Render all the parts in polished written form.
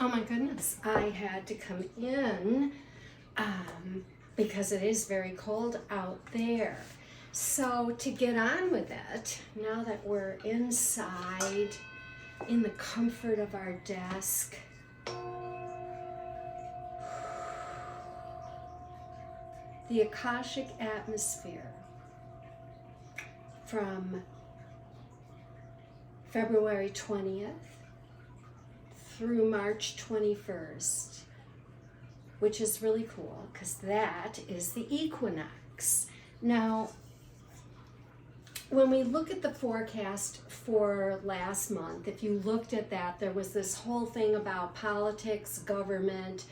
Oh my goodness, I had to come in because it is very cold out there. So to get on with it, now that we're inside in the comfort of our desk, the Akashic atmosphere from February 20th through March 21st, which is really cool because that is the equinox. Now, when we look at the forecast for last month, if you looked at that, there was this whole thing about politics, government,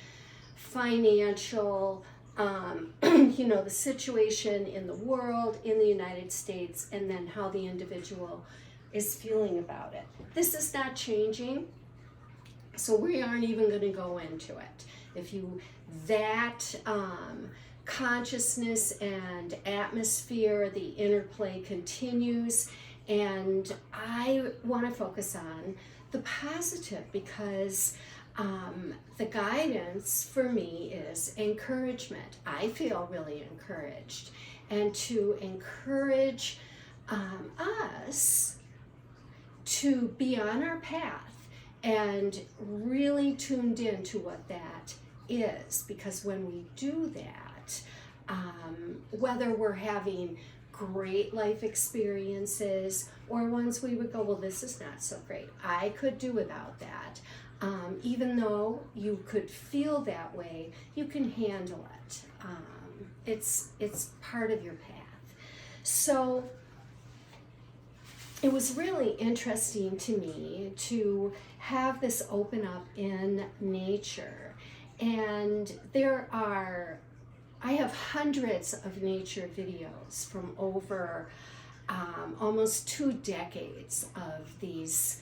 financial, the situation in the world, in the United States, and then how the individual is feeling about it. This is not changing, so we aren't even going to go into it. That consciousness and atmosphere, the interplay continues, and I want to focus on the positive because the guidance for me is encouragement. I feel really encouraged, and to encourage us to be on our path and really tuned into what that is, because when we do that, whether we're having great life experiences or ones we would go, well, this is not so great, I could do without that. Even though you could feel that way, you can handle it. It's part of your path. So it was really interesting to me to have this open up in nature. And I have hundreds of nature videos from over almost 2 decades of these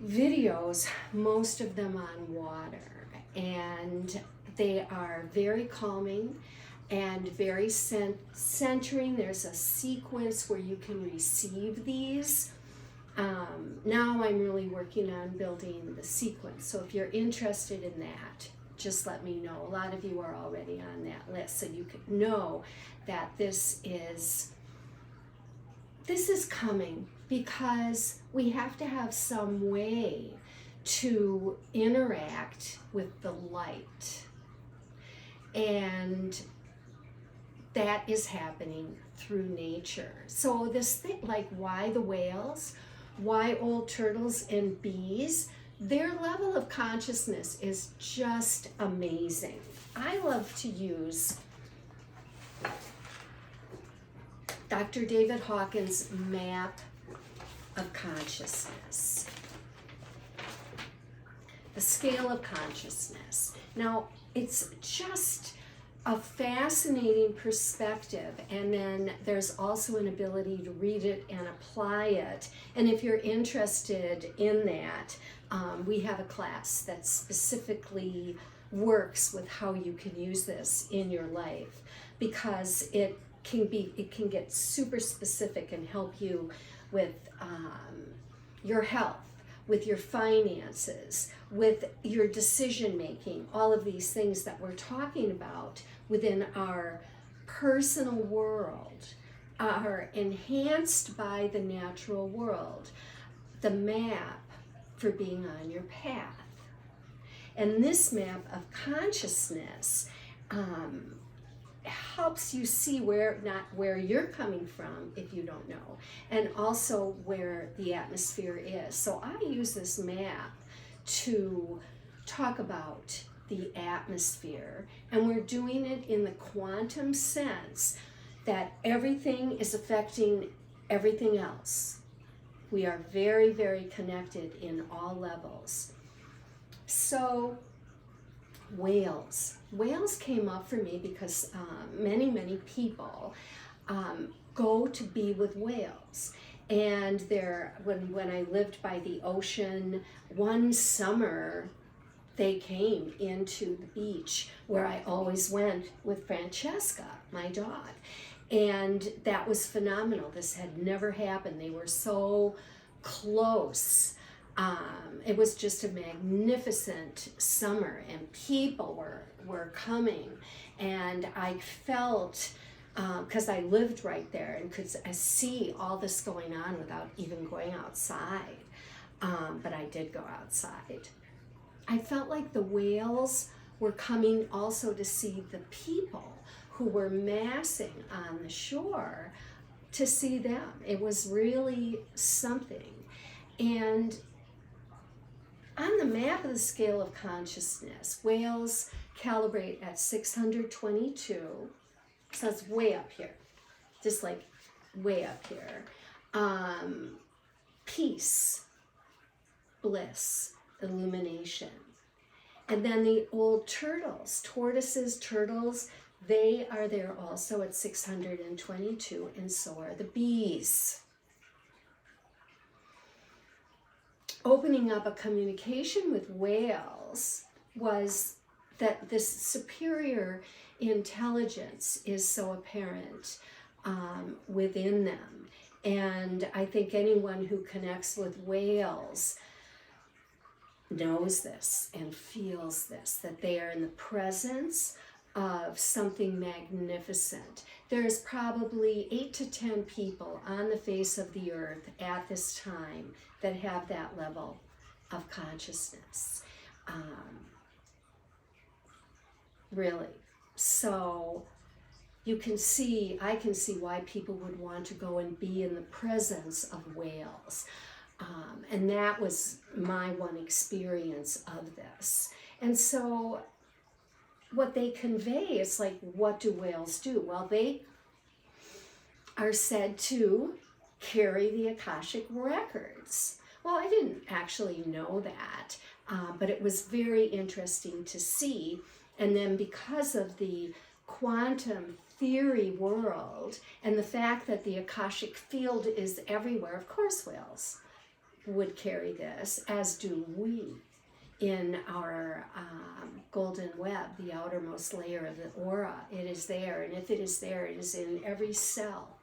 videos, most of them on water, and they are very calming and very centering. There's a sequence where you can receive these. Now I'm really working on building the sequence, so if you're interested in that, just let me know. A lot of you are already on that list, so you could know that this is coming, because we have to have some way to interact with the light. And that is happening through nature. So this thing, like why the whales, why old turtles and bees, their level of consciousness is just amazing. I love to use Dr. David Hawkins' map of consciousness, the scale of consciousness. Now, it's just a fascinating perspective, and then there's also an ability to read it and apply it. And if you're interested in that, we have a class that specifically works with how you can use this in your life, because it can get super specific and help you with your health, with your finances, with your decision making, all of these things that we're talking about within our personal world are enhanced by the natural world, the map for being on your path. And this map of consciousness helps you see not where you're coming from if you don't know, and also where the atmosphere is. So I use this map to talk about the atmosphere, and we're doing it in the quantum sense that everything is affecting everything else. We are very, very connected in all levels. So whales came up for me because many people go to be with whales. And when I lived by the ocean, one summer they came into the beach where I always went with Francesca, my dog. And that was phenomenal. This had never happened. They were so close. It was just a magnificent summer, and people were coming, and I felt, because I lived right there and could see all this going on without even going outside, but I did go outside. I felt like the whales were coming also to see the people who were massing on the shore, to see them. It was really something. And on the map of the scale of consciousness, whales calibrate at 622, so it's way up here, just like way up here. Peace, bliss, illumination. And then the old turtles, tortoises, turtles, they are there also at 622, and so are the bees. Opening up a communication with whales was that this superior intelligence is so apparent within them. And I think anyone who connects with whales knows this and feels this, that they are in the presence of something magnificent. There's probably 8 to 10 people on the face of the earth at this time that have that level of consciousness. Really. So you can see, I can see why people would want to go and be in the presence of whales. And that was my one experience of this. And so what they convey is like, what do whales do? Well, they are said to carry the Akashic Records. Well, I didn't actually know that, but it was very interesting to see. And then because of the quantum theory world and the fact that the Akashic field is everywhere, of course whales would carry this, as do we in our golden web, the outermost layer of the aura. It is there, and if it is there, it is in every cell.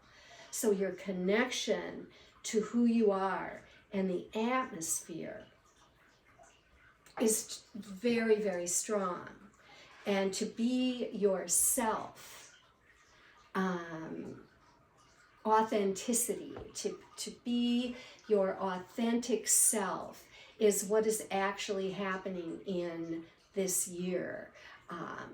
So your connection to who you are and the atmosphere is very, very strong. And to be yourself, authenticity, to be your authentic self is what is actually happening in this year.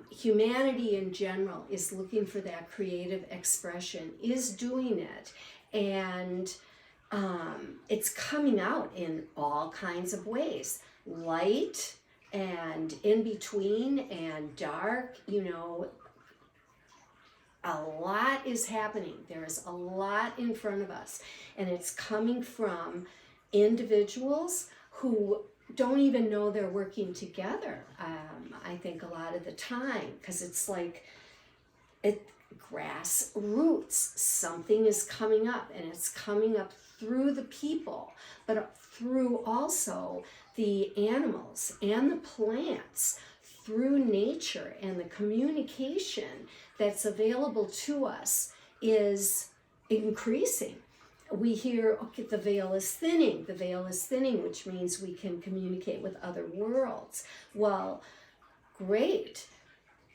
Humanity in general is looking for that creative expression, is doing it, and it's coming out in all kinds of ways. Light and in between and dark, you know, a lot is happening. There's a lot in front of us, and it's coming from individuals who don't even know they're working together. I think a lot of the time, because it's like grassroots. Something is coming up, and it's coming up through the people, but through also the animals and the plants, through nature, and the communication that's available to us is increasing. We hear, okay, the veil is thinning, which means we can communicate with other worlds. Well, great.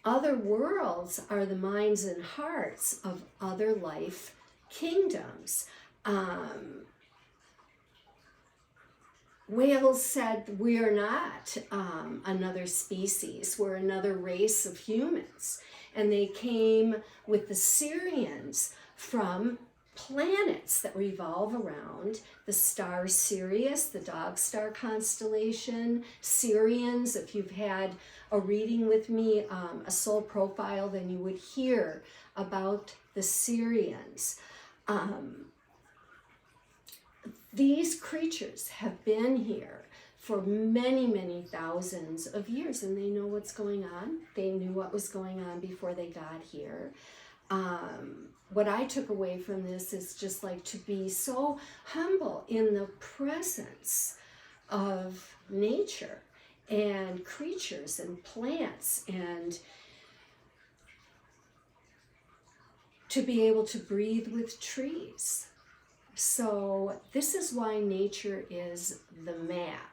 Other worlds are the minds and hearts of other life kingdoms. Whales said, we're not another species, we're another race of humans. And they came with the Syrians from planets that revolve around the star Sirius, the dog star constellation. Syrians, if you've had a reading with me, a soul profile, then you would hear about the Syrians. These creatures have been here for many, many thousands of years, and they know what's going on. They knew what was going on before they got here. What I took away from this is just like to be so humble in the presence of nature and creatures and plants, and to be able to breathe with trees, So this is why nature is the map.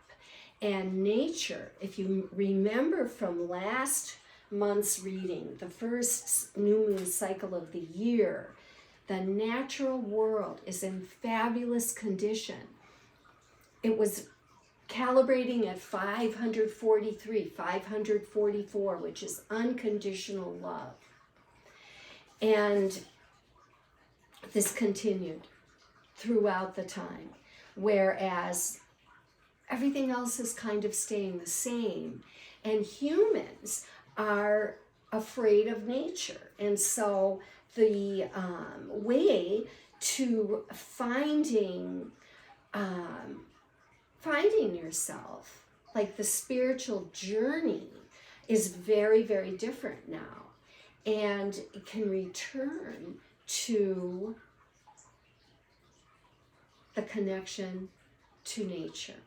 And nature, if you remember from last month's reading, the first new moon cycle of the year, the natural world is in fabulous condition. It was calibrating at 543, 544, which is unconditional love. And this continued throughout the time, whereas everything else is kind of staying the same. And humans are afraid of nature. And so the way to finding yourself, like the spiritual journey, is very, very different now. And it can return to the connection to nature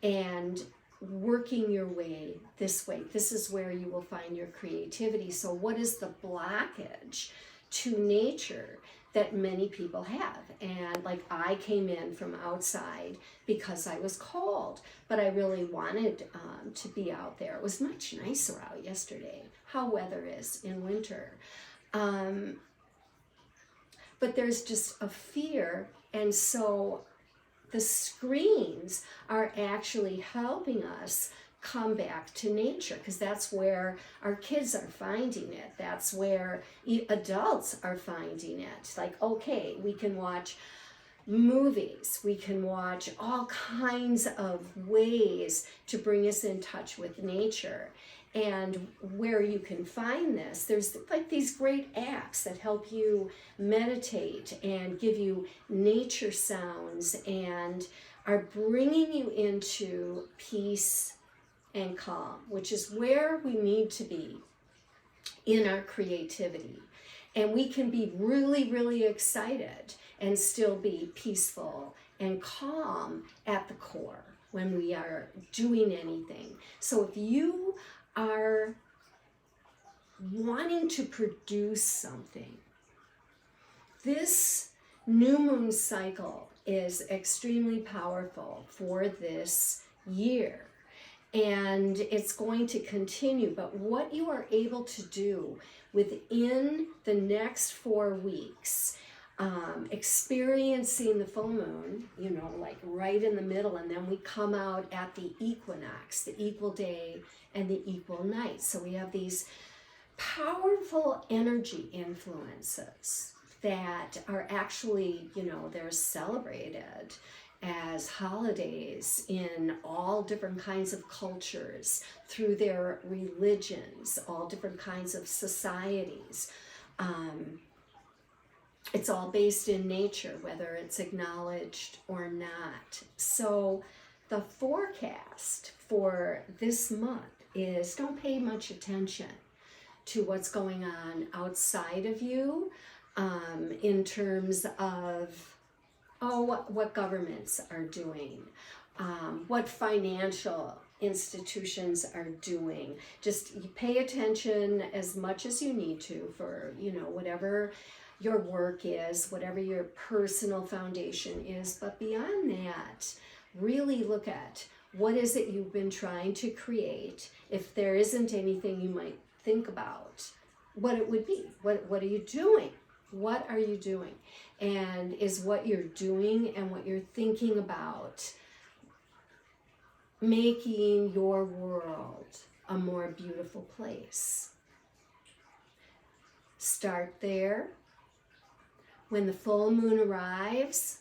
and working your way this way. This is where you will find your creativity. So what is the blockage to nature that many people have? And like, I came in from outside because I was cold, but I really wanted to be out there. It was much nicer out yesterday, how weather is in winter. But there's just a fear, and so the screens are actually helping us come back to nature, because that's where our kids are finding it. That's where adults are finding it. Like, okay, we can watch movies, we can watch all kinds of ways to bring us in touch with nature. And where you can find this, there's like these great apps that help you meditate and give you nature sounds and are bringing you into peace and calm, which is where we need to be in our creativity. And we can be really, really excited and still be peaceful and calm at the core when we are doing anything. So if you are wanting to produce something, this new moon cycle is extremely powerful for this year, and it's going to continue. But what you are able to do within the next 4 weeks, experiencing the full moon, you know, like right in the middle, and then we come out at the equinox, the equal day and the equal night. So we have these powerful energy influences that are actually, you know, they're celebrated as holidays in all different kinds of cultures, through their religions, all different kinds of societies. It's all based in nature, whether it's acknowledged or not. So the forecast for this month is, don't pay much attention to what's going on outside of you, in terms of, what governments are doing, what financial institutions are doing. Just you pay attention as much as you need to for, you know, whatever your work is, whatever your personal foundation is. But beyond that, really look at what is it you've been trying to create. If there isn't anything, you might think about what it would be. What are you doing? What are you doing? And is what you're doing and what you're thinking about making your world a more beautiful place? Start there. When the full moon arrives,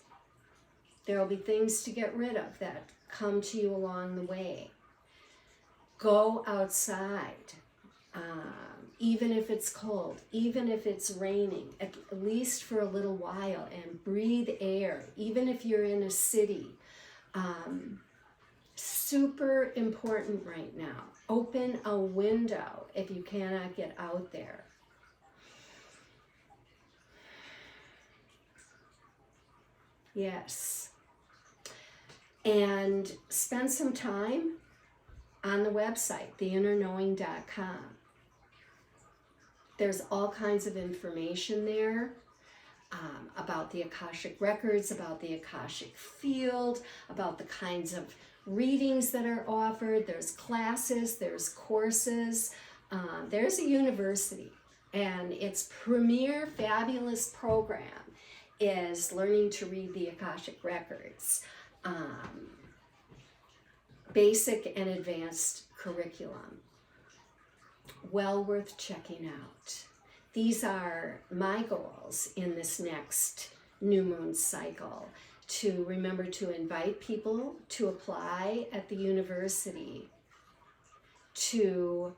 there will be things to get rid of that come to you along the way. Go outside, even if it's cold, even if it's raining, at least for a little while, and breathe air, even if you're in a city. Super important right now. Open a window if you cannot get out there. Yes. And spend some time on the website, theinnerknowing.com. There's all kinds of information there. about the Akashic Records, about the Akashic field, about the kinds of readings that are offered. There's classes, there's courses, there's a university, and its premier fabulous program is learning to read the Akashic Records. Basic and advanced curriculum. Well worth checking out. These are my goals in this next new moon cycle, to remember to invite people to apply at the university, to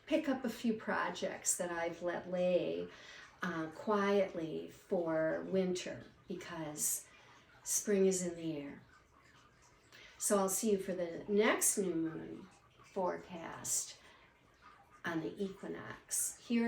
pick up a few projects that I've let lay quietly for winter, because spring is in the air. So I'll see you for the next new moon forecast on the equinox here